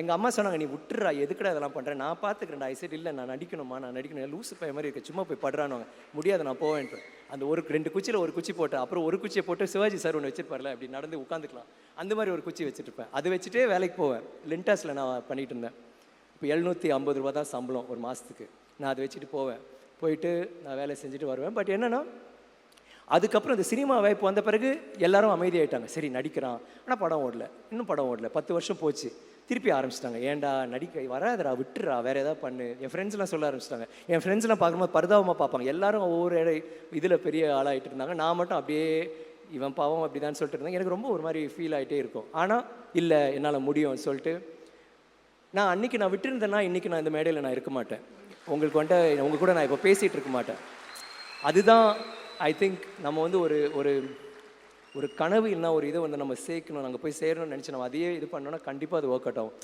எங்கள் அம்மா சொன்னாங்க, நீ விட்டுறா, எதுக்குடா இதெல்லாம் பண்ணுறேன், நான் பார்த்துக்கிறேன்டா. ஐ சைடு இல்லை, நான் நடிக்கணுமா, நான் நடிக்கணும், லூசு பைய மாதிரி இருக்க, சும்மா போய் படுறானுவாங்க. முடியாது, நான் போவேன்ட்டு. அந்த ஒரு 2 குச்சியில் ஒரு குச்சி போட்டு, அப்புறம் ஒரு குச்சியை போட்டு சிவாஜி சார் ஒன்று வச்சிருப்பார்ல, அப்படி நடந்து உட்காந்துக்கலாம், அந்த மாதிரி ஒரு குச்சி வச்சுட்டுருப்பேன். அதை வச்சுட்டே வேலைக்கு போவேன். லின்டாஸில் நான் பண்ணிகிட்டு இருந்தேன். இப்போ 750 ரூபா தான் சம்பளம் ஒரு மாதத்துக்கு. நான் அதை வச்சுட்டு போவேன். போயிட்டு நான் வேலை செஞ்சுட்டு வருவேன். பட் என்னென்னா, அதுக்கப்புறம் இந்த சினிமா வாய்ப்பு வந்த பிறகு எல்லாரும் அமைதியாயிட்டாங்க. சரி நடிக்கிறான், ஆனால் படம் ஓடல, இன்னும் படம் ஓடல. 10 வருஷம் போச்சு. திருப்பி ஆரம்பிச்சிட்டாங்க. ஏன்டா நடிக்க வராதுடா, விட்டுறா, வேறு ஏதாவது பண்ணு. என் ஃப்ரெண்ட்ஸ்லாம் சொல்ல ஆரம்பிச்சிட்டாங்க. என் ஃப்ரெண்ட்ஸ்லாம் பார்க்கும்போது பரிதாபமாக பார்ப்பாங்க. எல்லாரும் ஒவ்வொரு இதில் பெரிய ஆளாகிட்டு இருந்தாங்க. நான் மட்டும் அப்படியே இவன் பாவம் அப்படி தான் சொல்லிட்டு இருந்தேன். எனக்கு ரொம்ப ஒரு மாதிரி ஃபீல் ஆகிட்டே இருக்கும். ஆனால் இல்லை, என்னால் முடியும்னு சொல்லிட்டு நான் அன்றைக்கி நான் விட்டுருந்தேன்னா இன்றைக்கி நான் இந்த மேடையில் நான் இருக்க மாட்டேன். உங்களுக்கு வந்துட்டு உங்கள் கூட நான் இப்போ பேசிகிட்டு இருக்க மாட்டேன். அதுதான் ஐ திங்க் நம்ம வந்து ஒரு ஒரு ஒரு கனவு இல்லைனா ஒரு இதை வந்து நம்ம சேர்க்கணும், நாங்கள் போய் சேரணும்னு நினச்சி நம்ம அதையே இது பண்ணோன்னா கண்டிப்பாக அது ஒர்க் அவுட் ஆகும்.